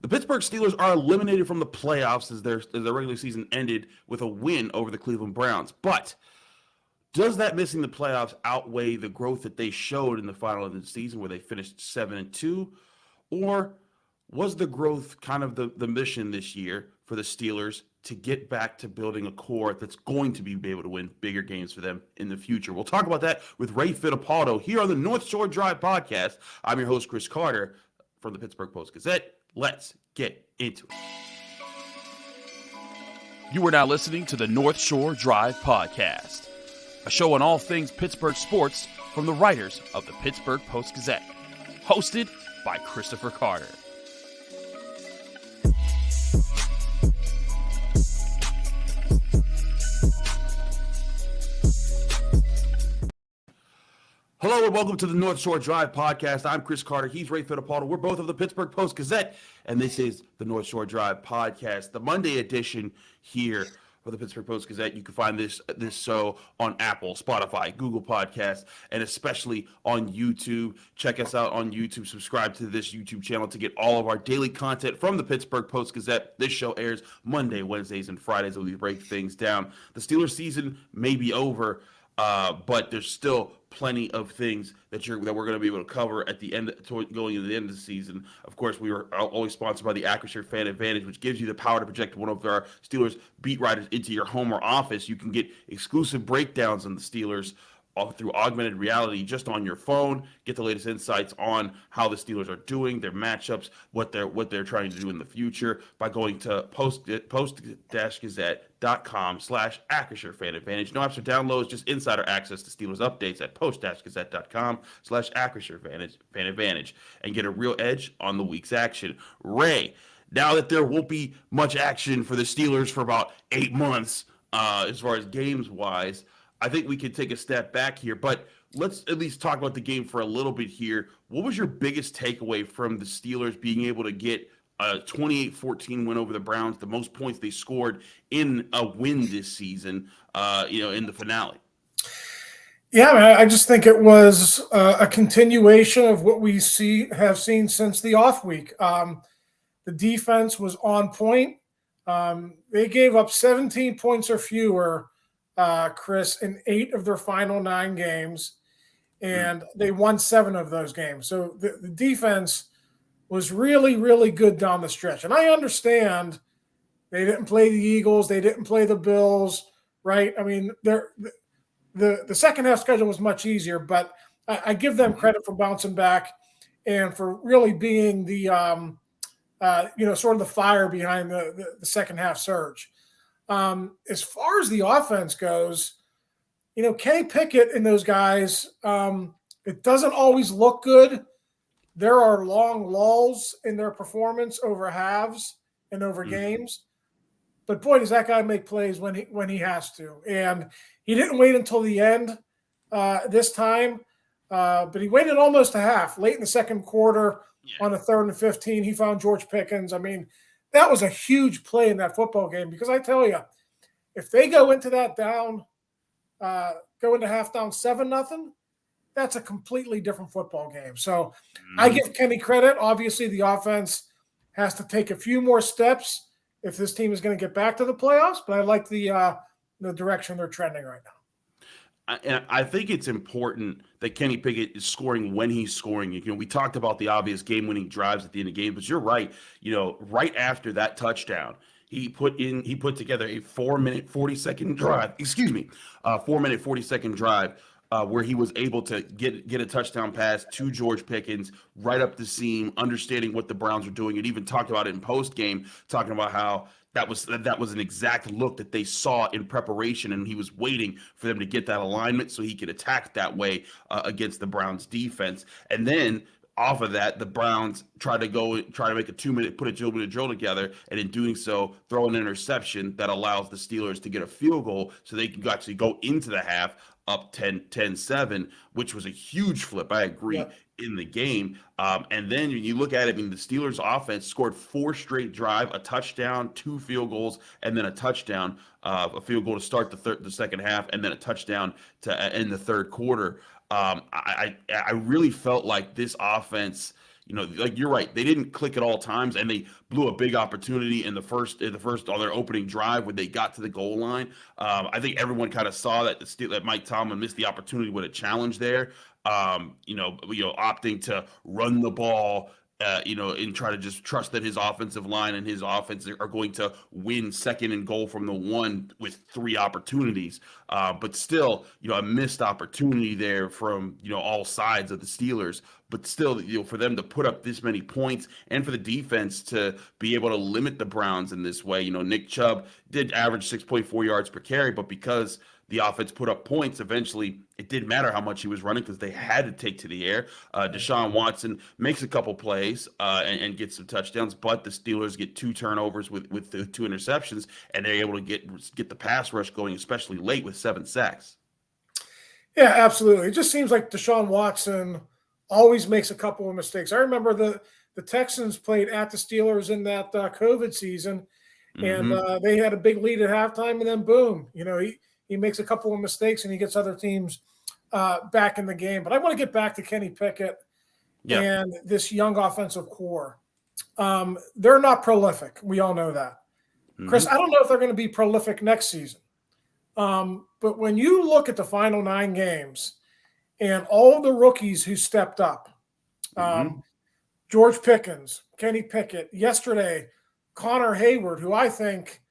The Pittsburgh Steelers are eliminated from the playoffs as their regular season ended with a win over the Cleveland Browns. But does that missing the playoffs outweigh the growth that they showed in the final of the season where they finished 7-2? Or was the growth kind of the mission this year for the Steelers to get back to building a core that's going to be able to win bigger games for them in the future? We'll talk about that with Ray Fittipaldo here on the North Shore Drive podcast. I'm your host, Chris Carter from the Pittsburgh Post-Gazette. Let's get into it. You are now listening to the North Shore Drive podcast, a show on all things Pittsburgh sports from the writers of the Pittsburgh Post-Gazette, hosted by Christopher Carter. Hello and welcome to the North Shore Drive podcast. I'm Chris Carter. He's Ray Fittipaldo. We're both of the Pittsburgh Post-Gazette, and this is the North Shore Drive podcast, the Monday edition here for the Pittsburgh Post-Gazette. You can find this show on Apple, Spotify, Google Podcasts, and especially on YouTube. Check us out on YouTube. Subscribe to this YouTube channel to get all of our daily content from the Pittsburgh Post-Gazette. This show airs Monday, Wednesdays, and Fridays as we break things down. The Steelers season may be over, but there's still plenty of things that we're going to be able to cover at the end, going into the end of the season. Of course, we are always sponsored by the Acrisure Fan Advantage, which gives you the power to project one of our Steelers beat writers into your home or office. You can get exclusive breakdowns on the Steelers through augmented reality just on your phone. Get the latest insights on how the Steelers are doing, their matchups, what they're trying to do in the future by going to post-gazette.com/Acrisure Fan Advantage. No apps or downloads, just insider access to Steelers updates at post-gazette.com/Acrisure Fan Advantage and get a real edge on the week's action. Ray, now that there won't be much action for the Steelers for about 8 months, as far as games wise, I think we could take a step back here, but let's at least talk about the game for a little bit here. What was your biggest takeaway from the Steelers being able to get a 28-14 win over the Browns, the most points they scored in a win this season, in the finale? Yeah, man, I just think it was a continuation of what we have seen since the off week. The defense was on point. They gave up 17 points or fewer, Chris, in 8 of their final 9 games, and they won 7 of those games. So the defense was really, really good down the stretch. And I understand they didn't play the Eagles, they didn't play the Bills, right? I mean, the second half schedule was much easier, but I give them credit for bouncing back and for really being the sort of the fire behind the second half surge. As far as the offense goes, Kenny Pickett and those guys, it doesn't always look good. There are long lulls in their performance over halves and over games. But boy, does that guy make plays when he has to. And he didn't wait until the end this time, but he waited almost a half. Late in the second quarter on a 3rd and 15, he found George Pickens. I mean, that was a huge play in that football game because I tell you, if they go into that down, go into half down 7-0, that's a completely different football game. So I give Kenny credit. Obviously, the offense has to take a few more steps if this team is going to get back to the playoffs, but I like the direction they're trending right now. And I think it's important that Kenny Pickett is scoring when he's scoring. We talked about the obvious game-winning drives at the end of the game, but you're right. Right after that touchdown, he put together a 4-minute 40-second drive. 4-minute 40-second drive where he was able to get a touchdown pass to George Pickens right up the seam, understanding what the Browns are doing, and even talked about it in post game, talking about how that was an exact look that they saw in preparation, and he was waiting for them to get that alignment so he could attack that way against the Browns defense. And then off of that, the Browns try to make a 2-minute, put a 2-minute drill together, and in doing so, throw an interception that allows the Steelers to get a field goal so they can actually go into the half up 10-7, which was a huge flip. I agree. In the game. And then when you look at it, the Steelers offense scored 4 straight drive, a touchdown, 2 field goals, and then a touchdown, a field goal to start the second half, and then a touchdown to end the third quarter. I really felt like this offense, like you're right, they didn't click at all times, and they blew a big opportunity in the first on their opening drive when they got to the goal line. I think everyone kind of saw that Mike Tomlin missed the opportunity with a challenge there. Opting to run the ball, and try to just trust that his offensive line and his offense are going to win second and goal from the one with three opportunities. But still, a missed opportunity there from, all sides of the Steelers. But still, for them to put up this many points and for the defense to be able to limit the Browns in this way, Nick Chubb did average 6.4 yards per carry, but because the offense put up points, eventually it didn't matter how much he was running because they had to take to the air. Deshaun Watson makes a couple plays and gets some touchdowns, but the Steelers get 2 turnovers with the 2 interceptions, and they're able to get the pass rush going, especially late with 7 sacks. Yeah, absolutely. It just seems like Deshaun Watson always makes a couple of mistakes. I remember the Texans played at the Steelers in that COVID season, and they had a big lead at halftime, and then boom, he makes a couple of mistakes and he gets other teams back in the game. But I want to get back to Kenny Pickett and this young offensive core. They're not prolific. We all know that. Chris, I don't know if they're going to be prolific next season. But when you look at the final 9 games and all of the rookies who stepped up, George Pickens, Kenny Pickett, yesterday, Connor Hayward, who I think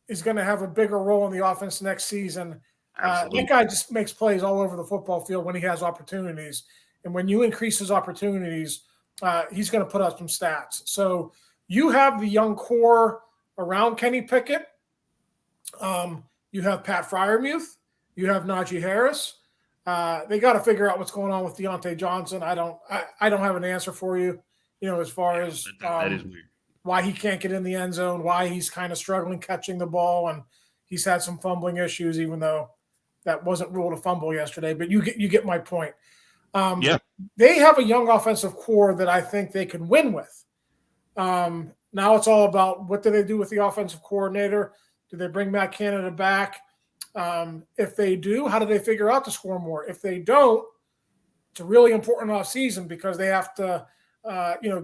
is going to have a bigger role in the offense next season. That guy just makes plays all over the football field when he has opportunities. And when you increase his opportunities, he's going to put up some stats. So you have the young core around Kenny Pickett. You have Pat Freiermuth. You have Najee Harris. They got to figure out what's going on with Deontay Johnson. I don't have an answer for you, as far as that is weird. Why he can't get in the end zone, why he's kind of struggling catching the ball, and he's had some fumbling issues, even though that wasn't ruled a fumble yesterday. But you get my point. They have a young offensive core that I think they can win with. Now it's all about what do they do with the offensive coordinator? Do they bring Matt Canada back? If they do, how do they figure out to score more? If they don't, it's a really important offseason because they have to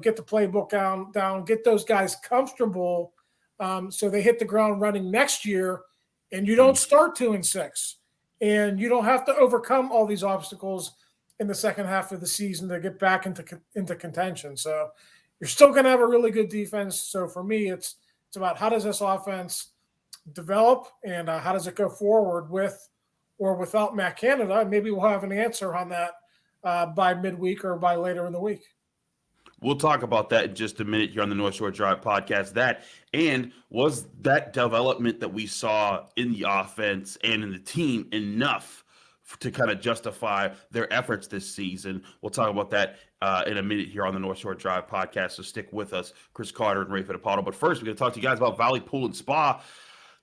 get the playbook down, get those guys comfortable so they hit the ground running next year, and you don't start 2-6, and you don't have to overcome all these obstacles in the second half of the season to get back into contention. So you're still going to have a really good defense. So for me, it's about how does this offense develop and how does it go forward with or without Matt Canada? And maybe we'll have an answer on that by midweek or by later in the week. We'll talk about that in just a minute here on the North Shore Drive podcast. Was that development that we saw in the offense and in the team enough to kind of justify their efforts this season? We'll talk about that in a minute here on the North Shore Drive podcast. So stick with us, Chris Carter and Ray Fittipaldo. But first, we're going to talk to you guys about Valley Pool and Spa.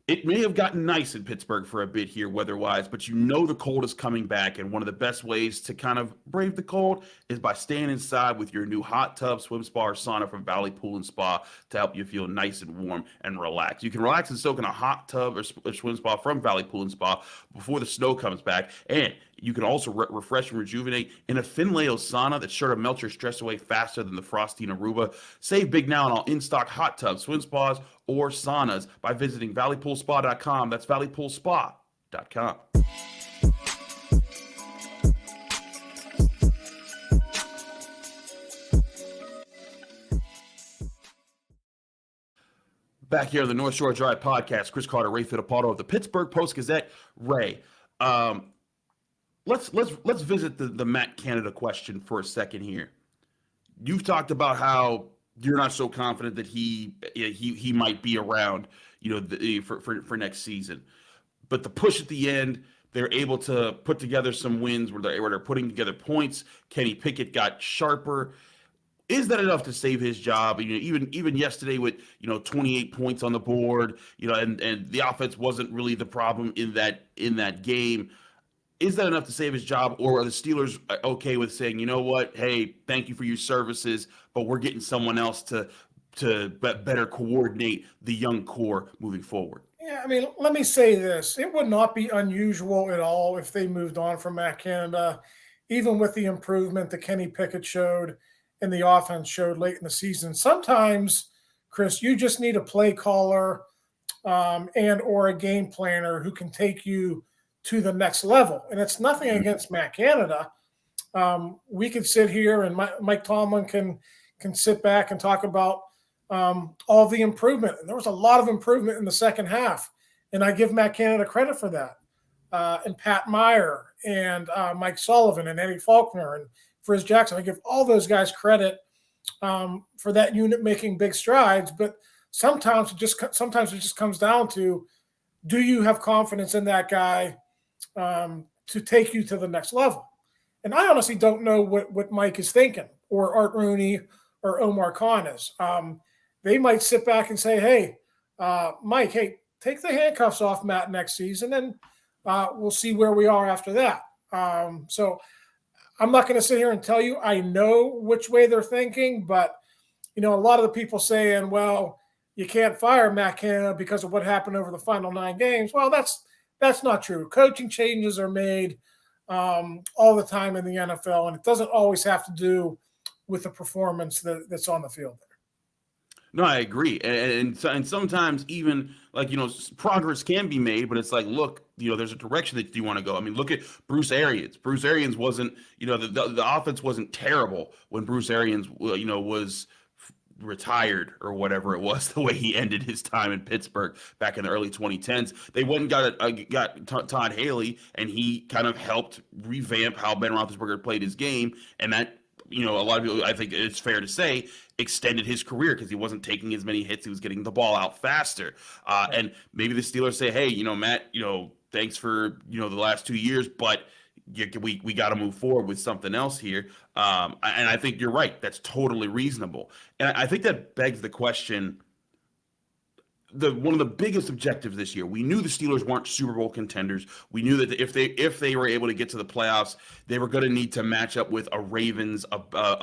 It may have gotten nice in Pittsburgh for a bit here weather-wise, but the cold is coming back, and one of the best ways to kind of brave the cold is by staying inside with your new hot tub, swim spa, or sauna from Valley Pool and Spa to help you feel nice and warm and relaxed. You can relax and soak in a hot tub or swim spa from Valley Pool and Spa before the snow comes back, and you can also refresh and rejuvenate in a Finleo sauna that's sure to melt your stress away faster than the Frosty in Aruba. Save big now on all in-stock hot tubs, swim spas, or saunas by visiting valleypoolspa.com. That's valleypoolspa.com. Back here on the North Shore Drive podcast, Chris Carter, Ray Fittipaldo of the Pittsburgh Post-Gazette. Ray, let's visit the Matt Canada question for a second here. You've talked about how you're not so confident that he might be around, for next season. But the push at the end, they're able to put together some wins where they're putting together points. Kenny Pickett got sharper. Is that enough to save his job? Even yesterday with 28 points on the board, and the offense wasn't really the problem in that game. Is that enough to save his job, or are the Steelers okay with saying, you know what, hey, thank you for your services, but we're getting someone else to better coordinate the young core moving forward? Yeah, let me say this. It would not be unusual at all if they moved on from Matt Canada, even with the improvement that Kenny Pickett showed and the offense showed late in the season. Sometimes, Chris, you just need a play caller and or a game planner who can take you to the next level. And it's nothing against Matt Canada. We could sit here and Mike Tomlin can sit back and talk about all the improvement. And there was a lot of improvement in the second half. And I give Matt Canada credit for that. And Pat Meyer and Mike Sullivan and Eddie Faulkner and Frizz Jackson. I give all those guys credit for that unit making big strides. But sometimes it just comes down to, do you have confidence in that guy to take you to the next level? And I honestly don't know what Mike is thinking, or Art Rooney or Omar Khan is. They might sit back and say, hey, Mike, hey, take the handcuffs off Matt next season, and we'll see where we are after that. So I'm not going to sit here and tell you I know which way they're thinking, but, a lot of the people saying, well, you can't fire Matt Canada because of what happened over the final 9 games. Well, that's not true. Coaching changes are made all the time in the NFL, and it doesn't always have to do with the performance that's on the field there. No, I agree, and sometimes even progress can be made, but it's like, look, there's a direction that you want to go. I mean, look at Bruce Arians. Bruce Arians wasn't, the offense wasn't terrible when Bruce Arians, was retired or whatever it was, the way he ended his time in Pittsburgh back in the early 2010s. They went and got Todd Haley, and he kind of helped revamp how Ben Roethlisberger played his game, and that, a lot of people, I think it's fair to say, extended his career because he wasn't taking as many hits. He was getting the ball out faster. And maybe the Steelers say, hey, Matt, thanks for, the last 2 years, but we got to move forward with something else here. And I think you're right. That's totally reasonable. And I think that begs the question, one of the biggest objectives this year, we knew the Steelers weren't Super Bowl contenders. We knew that if they were able to get to the playoffs, they were going to need to match up with a Ravens, a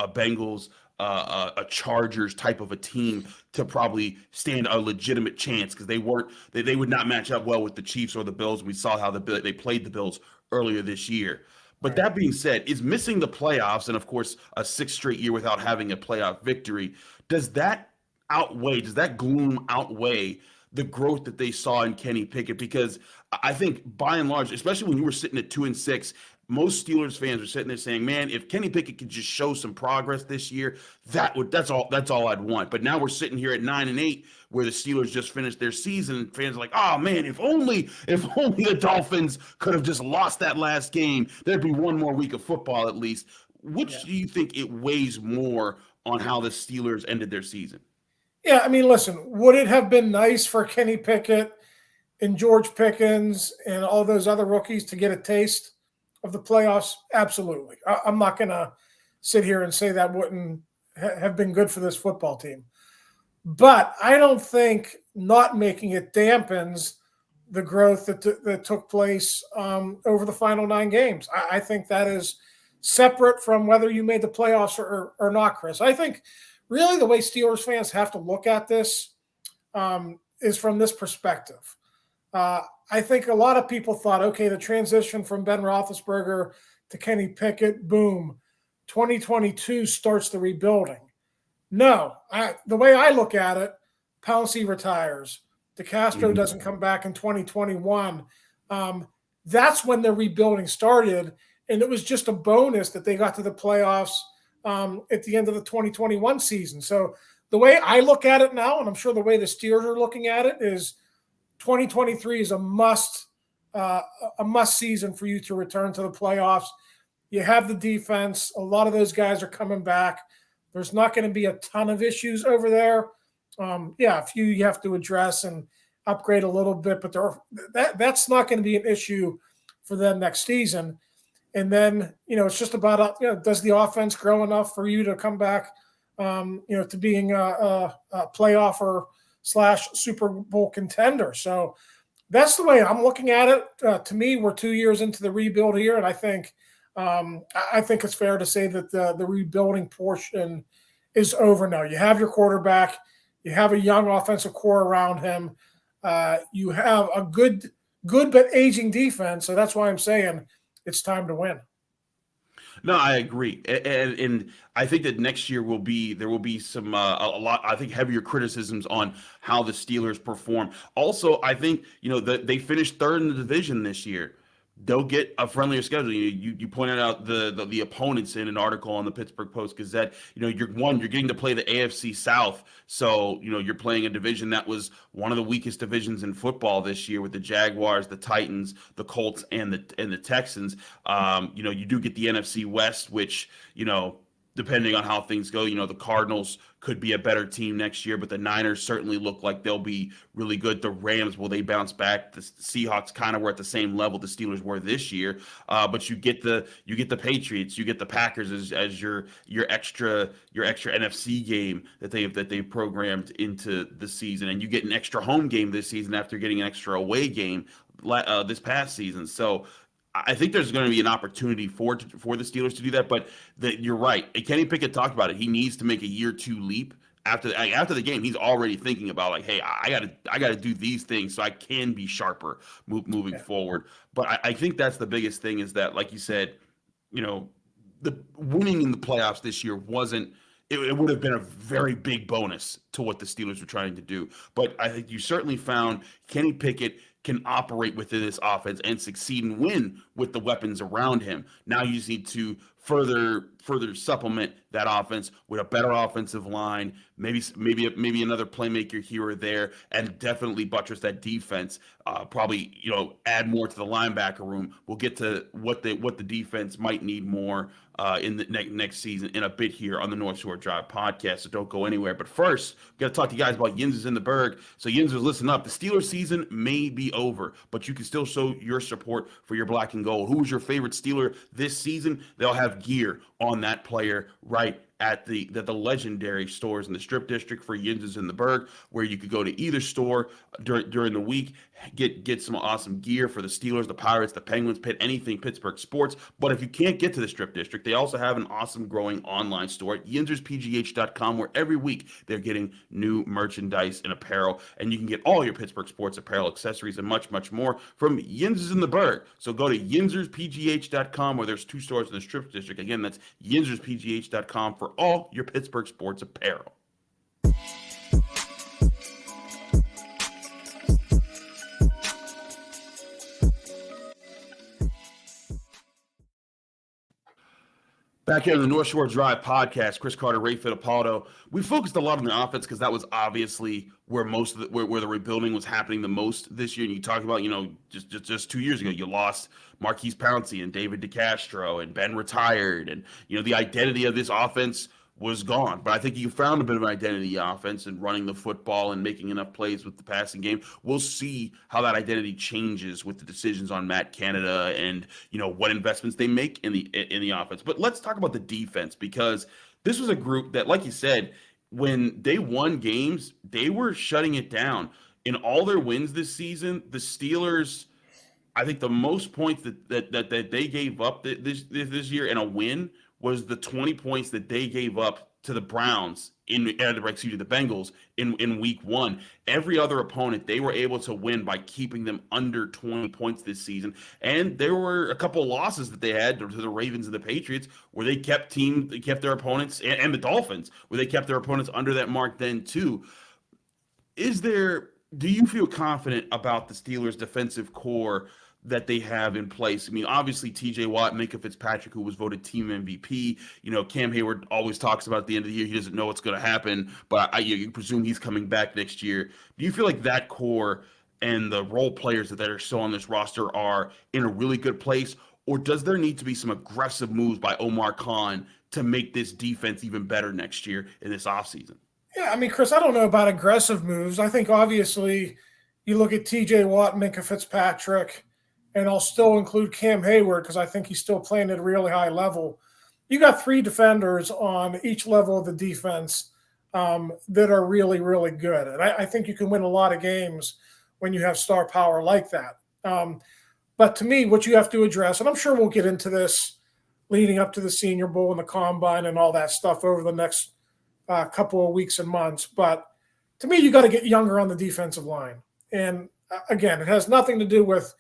Bengals, a Chargers type of a team to probably stand a legitimate chance, because they would not match up well with the Chiefs or the Bills. We saw how they played the Bills earlier this year. But that being said, is missing the playoffs, and of course a 6th straight year without having a playoff victory, does that gloom outweigh the growth that they saw in Kenny Pickett? Because I think by and large, especially when you were sitting at 2-6, most Steelers fans are sitting there saying, man, if Kenny Pickett could just show some progress this year, that's all I'd want. But now we're sitting here at 9-8, where the Steelers just finished their season. Fans are like, oh man, if only the Dolphins could have just lost that last game, there'd be one more week of football at least. Which do you think it weighs more on how the Steelers ended their season? Yeah, I mean, listen, would it have been nice for Kenny Pickett and George Pickens and all those other rookies to get a taste of the playoffs? Absolutely. I'm not going to sit here and say that wouldn't have been good for this football team. But I don't think not making it dampens the growth that took place over the final 9 games. I think that is separate from whether you made the playoffs or not, Chris. I think really the way Steelers fans have to look at this is from this perspective. I think a lot of people thought, okay, the transition from Ben Roethlisberger to Kenny Pickett, boom, 2022 starts the rebuilding. No, the way I look at it, Pouncey retires. DeCastro doesn't come back in 2021. That's when the rebuilding started, and it was just a bonus that they got to the playoffs at the end of the 2021 season. So the way I look at it now, and I'm sure the way the Steelers are looking at it, is 2023 is a must season for you to return to the playoffs. You have the defense. A lot of those guys are coming back. There's not going to be a ton of issues over there. A few you have to address and upgrade a little bit, but that's not going to be an issue for them next season. And then, it's just about, does the offense grow enough for you to come back, to being a playoff or / Super Bowl contender. So that's the way I'm looking at it. To me, we're 2 years into the rebuild here, and I think it's fair to say that the rebuilding portion is over now. You have your quarterback. You have a young offensive core around him. You have a good but aging defense. So that's why I'm saying it's time to win. No, I agree, and I think that next year there will be some a lot. I think heavier criticisms on how the Steelers perform. Also, I think that they finished third in the division this year. They'll get a friendlier schedule. You pointed out the opponents in an article on the Pittsburgh Post Gazette. You're getting to play the AFC South, so you're playing a division that was one of the weakest divisions in football this year with the Jaguars, the Titans, the Colts, and the Texans. You do get the NFC West, which depending on how things go, the Cardinals could be a better team next year, but the Niners certainly look like they'll be really good. The Rams, will they bounce back? The Seahawks kind of were at the same level the Steelers were this year, but you get the Patriots, you get the Packers as your extra NFC game that they've programmed into the season, and you get an extra home game this season after getting an extra away game this past season. So I think there's going to be an opportunity for the Steelers to do that, but you're right. And Kenny Pickett talked about it. He needs to make a year two leap after the game. He's already thinking about like, hey, I got to do these things so I can be sharper moving forward. But I think that's the biggest thing is that, like you said, the winning in the playoffs this year wasn't. It would have been a very big bonus to what the Steelers were trying to do. But I think you certainly found Kenny Pickett can operate within this offense and succeed and win with the weapons around him. Now you just need to further supplement that offense with a better offensive line, maybe another playmaker here or there, and definitely buttress that defense. Probably add more to the linebacker room. We'll get to what the defense might need more in the next season in a bit here on the North Shore Drive podcast. So don't go anywhere. But first, we got to talk to you guys about Yinzers in the Berg. So Yinzers, listen up. The Steelers season may be over, but you can still show your support for your black and gold. Who was your favorite Steeler this season? They'll have gear on that player right at the legendary stores in the Strip District for Yinzers in the Berg, where you could go to either store during the week, get some awesome gear for the Steelers, the Pirates, the Penguins, anything Pittsburgh sports. But if you can't get to the Strip District, they also have an awesome growing online store at yinzerspgh.com, where every week they're getting new merchandise and apparel, and you can get all your Pittsburgh sports apparel, accessories, and much, much more from Yinzers in the Berg. So go to yinzerspgh.com, where there's two stores in the Strip District. Again, that's yinzerspgh.com for all your Pittsburgh sports apparel. Back here on the North Shore Drive podcast, Chris Carter, Ray Fittipaldo. We focused a lot on the offense because that was obviously where most of where the rebuilding was happening the most this year. And you talked about, just 2 years ago, you lost Marquise Pouncey and David DeCastro, and Ben retired, and the identity of this offense was gone. But I think you found a bit of an identity offense and running the football and making enough plays with the passing game. We'll see how that identity changes with the decisions on Matt Canada and what investments they make in the offense. But let's talk about the defense, because this was a group that, like you said, when they won games, they were shutting it down. In all their wins this season, the Steelers, I think the most points that they gave up this year in a win was the 20 points that they gave up to the Browns the Bengals in week one. Every other opponent, they were able to win by keeping them under 20 points this season. And there were a couple of losses that they had to the Ravens and the Patriots where they kept their opponents, and the Dolphins, where they kept their opponents under that mark then too. Do you feel confident about the Steelers' defensive core that they have in place? I mean, obviously, TJ Watt, Minkah Fitzpatrick, who was voted team MVP. Cam Hayward always talks about at the end of the year, he doesn't know what's going to happen, but you presume he's coming back next year. Do you feel like that core and the role players that are still on this roster are in a really good place, or does there need to be some aggressive moves by Omar Khan to make this defense even better next year in this offseason? Yeah, I mean, Chris, I don't know about aggressive moves. I think obviously you look at TJ Watt, Minkah Fitzpatrick, and I'll still include Cam Hayward because I think he's still playing at a really high level. You got three defenders on each level of the defense that are really, really good. And I think you can win a lot of games when you have star power like that. But to me, what you have to address, and I'm sure we'll get into this leading up to the Senior Bowl and the Combine and all that stuff over the next couple of weeks and months. But to me, you got to get younger on the defensive line. And again, it has nothing to do with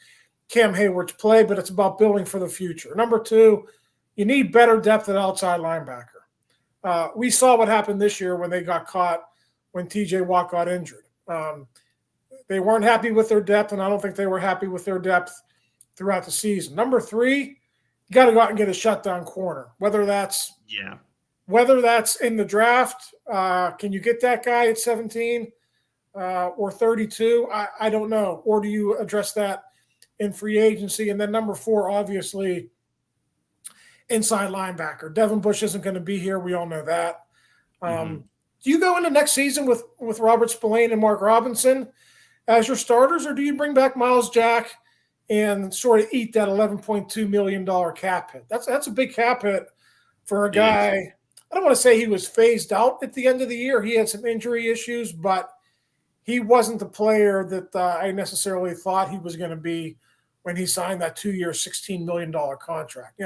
Cam Hayward's play, but it's about building for the future. Number two, you need better depth at outside linebacker. We saw what happened this year when they got caught when TJ Watt got injured. They weren't happy with their depth, and I don't think they were happy with their depth throughout the season. Number 3, you got to go out and get a shutdown corner, whether that's in the draft. Can you get that guy at 17 or 32? I don't know. Or do you address that in free agency? And then number 4, obviously, inside linebacker. Devin Bush isn't going to be here. We all know that. Do you go into next season with Robert Spillane and Mark Robinson as your starters, or do you bring back Miles Jack and sort of eat that $11.2 million cap hit? That's a big cap hit for a guy. I don't want to say he was phased out at the end of the year. He had some injury issues, but he wasn't the player that I necessarily thought he was going to be when he signed that 2-year, $16 million contract.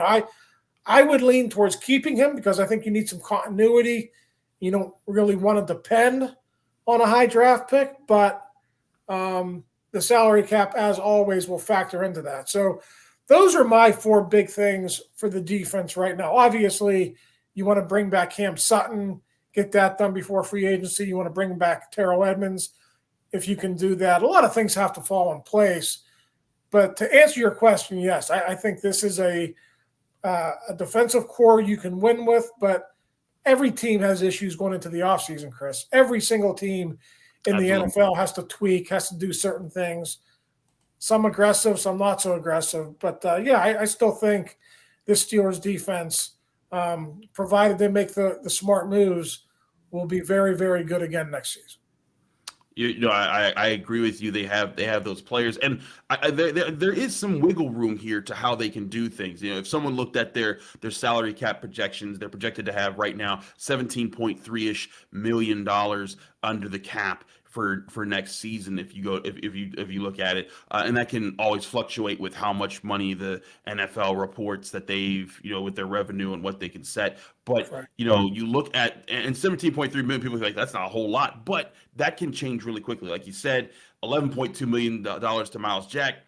I would lean towards keeping him because I think you need some continuity. You don't really want to depend on a high draft pick, but the salary cap, as always, will factor into that. So those are my 4 big things for the defense right now. Obviously, you want to bring back Cam Sutton, get that done before free agency. You want to bring back Terrell Edmonds if you can do that. A lot of things have to fall in place. But to answer your question, yes, I think this is a defensive core you can win with, but every team has issues going into the offseason, Chris. Every single team in the NFL has to tweak, has to do certain things. Some aggressive, some not so aggressive. But, I still think this Steelers defense, provided they make the smart moves, will be very, very good again next season. I agree with you. They have those players, and there is some wiggle room here to how they can do things. If someone looked at their salary cap projections, they're projected to have right now $17.3-ish million under the cap for next season if you look at it, and that can always fluctuate with how much money the NFL reports that they've with their revenue and what they can set. But right. You look at, and 17.3 million, people are like, that's not a whole lot, but that can change really quickly. Like you said, $11.2 million to Miles Jack.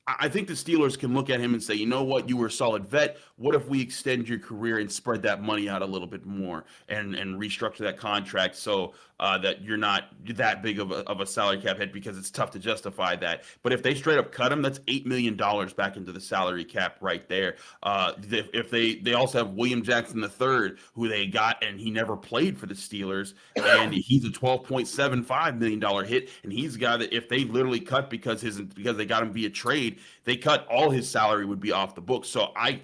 I think the Steelers can look at him and say, you know what, you were a solid vet. What if we extend your career and spread that money out a little bit more and restructure that contract so that you're not that big of a salary cap hit, because it's tough to justify that. But if they straight up cut him, that's $8 million back into the salary cap right there. If they also have William Jackson III, who they got, and he never played for the Steelers, and he's a $12.75 million hit, and he's a guy that if they literally cut because they got him via trade, they cut, all his salary would be off the books. So I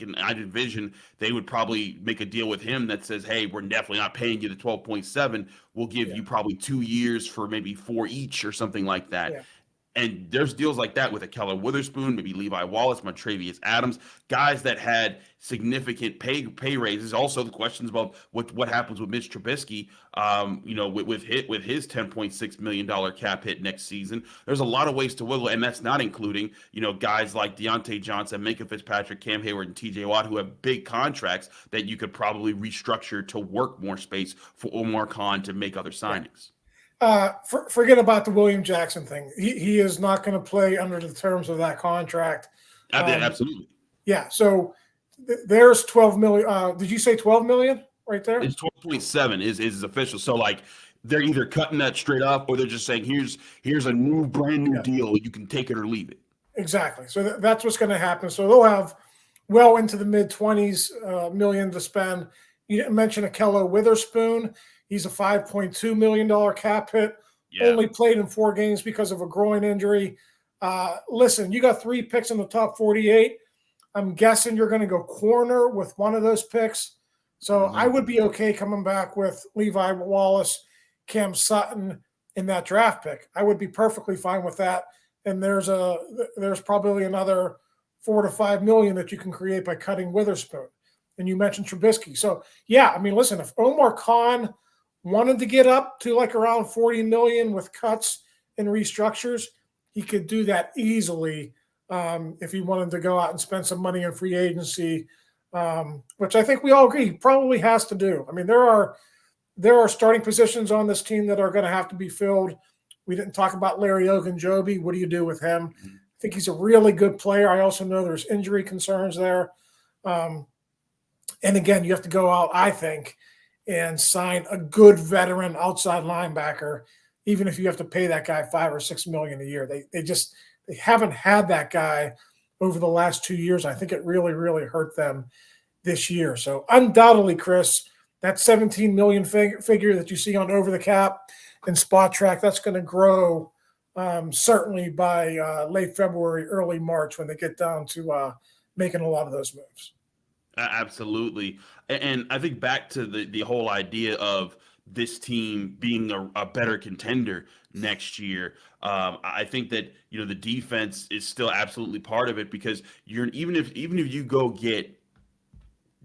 envision they would probably make a deal with him that says, hey, we're definitely not paying you the 12.7. We'll give you probably 2 years for maybe 4 each or something like that. Yeah. And there's deals like that with a Keller Witherspoon, maybe Levi Wallace, Montravius Adams, guys that had significant pay raises. Also, the questions about what happens with Mitch Trubisky, with his $10.6 million cap hit next season. There's a lot of ways to wiggle, and that's not including guys like Deontay Johnson, Minka Fitzpatrick, Cam Hayward, and T.J. Watt, who have big contracts that you could probably restructure to work more space for Omar Khan to make other signings. Forget about the William Jackson thing. He is not going to play under the terms of that contract. Absolutely. Yeah. So there's 12 million. Did you say 12 million right there? It's 12.7 is official. So like they're either cutting that straight up, or they're just saying here's a brand new deal. You can take it or leave it. Exactly. So that's what's going to happen. So they'll have well into the mid-20s million to spend. You didn't mention Akello Witherspoon. He's a $5.2 million cap hit. Yeah. Only played in 4 games because of a groin injury. Listen, you got 3 picks in the top 48. I'm guessing you're going to go corner with one of those picks. So I would be okay coming back with Levi Wallace, Cam Sutton in that draft pick. I would be perfectly fine with that. And there's probably another $4 to $5 million that you can create by cutting Witherspoon. And you mentioned Trubisky. So, yeah, I mean, listen, if Omar Khan wanted to get up to like around 40 million with cuts and restructures, he could do that easily if he wanted to go out and spend some money in free agency, which I think we all agree he probably has to do. I mean, there are starting positions on this team that are going to have to be filled. We didn't talk about Larry Ogunjobi. What do you do with him? I think he's a really good player. I also know there's injury concerns there. And again, you have to go out, I think, and sign a good veteran outside linebacker, even if you have to pay that guy $5 or $6 million a year. They haven't had that guy over the last 2 years. I think it really, really hurt them this year. So undoubtedly, Chris, that 17 million figure that you see on Over the Cap and Spot Track, that's going to grow certainly by late February, early March when they get down to making a lot of those moves. Absolutely. And I think back to the whole idea of this team being a better contender next year. I think that, the defense is still absolutely part of it, because even if you go get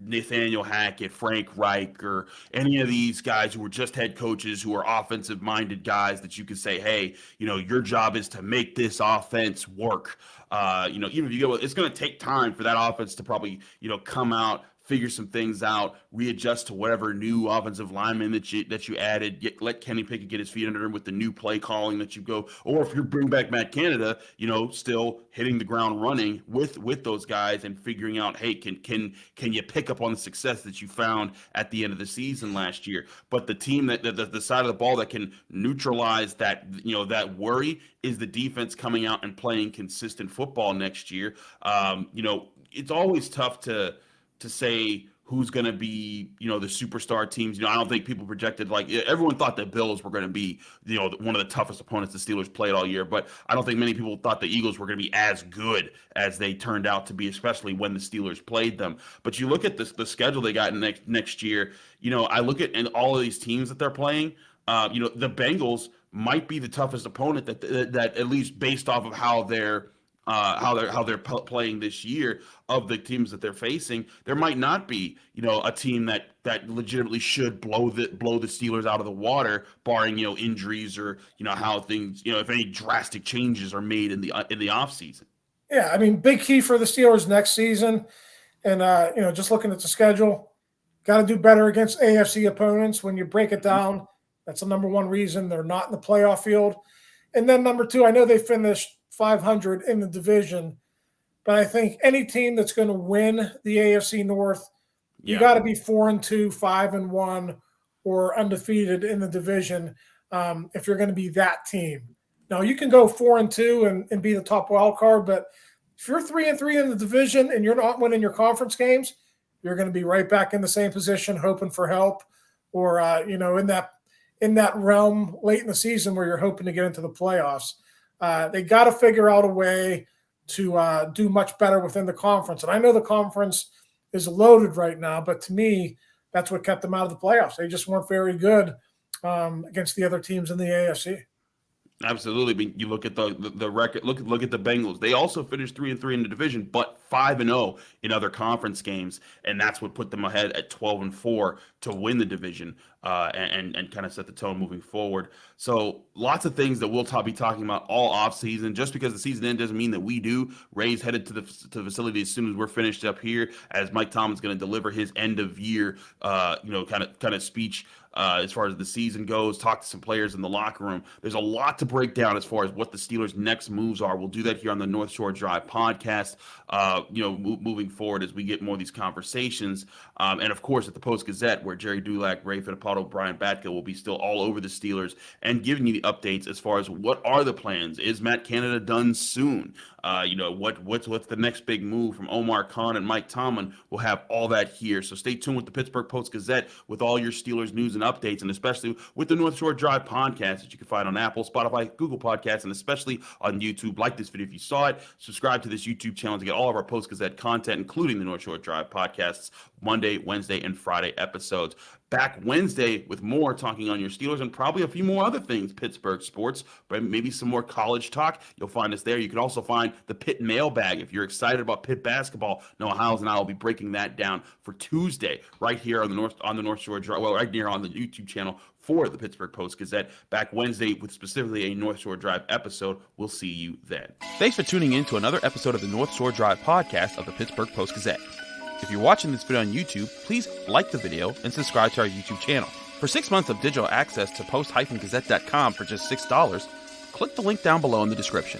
Nathaniel Hackett, Frank Reich, or any of these guys who were just head coaches who are offensive minded guys that you could say, hey, your job is to make this offense work. Even if you go, it's going to take time for that offense to probably, come out, figure some things out, readjust to whatever new offensive lineman that you added. Let Kenny Pickett get his feet under him with the new play calling that you go. Or if you bring back Matt Canada, still hitting the ground running with those guys and figuring out, hey, can you pick up on the success that you found at the end of the season last year? But the team that the side of the ball that can neutralize that that worry is the defense coming out and playing consistent football next year. It's always tough to say who's going to be, the superstar teams. I don't think people projected, everyone thought the Bills were going to be, one of the toughest opponents the Steelers played all year. But I don't think many people thought the Eagles were going to be as good as they turned out to be, especially when the Steelers played them. But you look at the schedule they got next year, I look at all of these teams that they're playing, the Bengals might be the toughest opponent that at least based off of how they're playing this year of the teams that they're facing. There might not be, a team that legitimately should blow the Steelers out of the water, barring, injuries or, how things, if any drastic changes are made in the offseason. Yeah, I mean, big key for the Steelers next season. And, just looking at the schedule, got to do better against AFC opponents. When you break it down, that's the number one reason they're not in the playoff field. And then number two, I know they finished 500 in the division, but I think any team that's going to win the AFC North, you got to be 4-2, 5-1, or undefeated in the division if you're going to be that team. Now you can go 4-2 and be the top wild card, but if you're 3-3 in the division and you're not winning your conference games, you're going to be right back in the same position, hoping for help, or in that realm late in the season where you're hoping to get into the playoffs. They got to figure out a way to do much better within the conference. And I know the conference is loaded right now, but to me, that's what kept them out of the playoffs. They just weren't very good against the other teams in the AFC. Absolutely. I mean, you look at the record. Look at the Bengals. They also finished 3-3 in the division, but 5-0 in other conference games, and that's what put them ahead at 12-4 to win the division and kind of set the tone moving forward. So lots of things that we'll be talking about all offseason. Just because the season end doesn't mean that we do. Ray's headed to the facility as soon as we're finished up here, as Mike Tomlin's going to deliver his end of year kind of speech. As far as the season goes, talk to some players in the locker room. There's a lot to break down as far as what the Steelers' next moves are. We'll do that here on the North Shore Drive podcast, moving forward as we get more of these conversations. And, of course, at the Post-Gazette, where Jerry Dulac, Ray Fittipaldo, Brian Batka will be still all over the Steelers and giving you the updates as far as what are the plans. Is Matt Canada done soon? What's the next big move from Omar Khan and Mike Tomlin? We'll have all that here. So stay tuned with the Pittsburgh Post-Gazette with all your Steelers news and updates, and especially with the North Shore Drive podcast that you can find on Apple, Spotify, Google Podcasts, and especially on YouTube. Like this video if you saw it. Subscribe to this YouTube channel to get all of our Post-Gazette content, including the North Shore Drive podcasts, Monday, Wednesday, and Friday episodes. Back Wednesday with more talking on your Steelers and probably a few more other things, Pittsburgh sports, but maybe some more college talk. You'll find us there. You can also find the Pitt mailbag. If you're excited about Pitt basketball, Noah Hiles and I will be breaking that down for Tuesday right here on the North Shore Drive, well, right here on the YouTube channel for the Pittsburgh Post-Gazette. Back Wednesday with specifically a North Shore Drive episode. We'll see you then. Thanks for tuning in to another episode of the North Shore Drive podcast of the Pittsburgh Post-Gazette. If you're watching this video on YouTube, please like the video and subscribe to our YouTube channel. For 6 months of digital access to post-gazette.com for just $6, click the link down below in the description.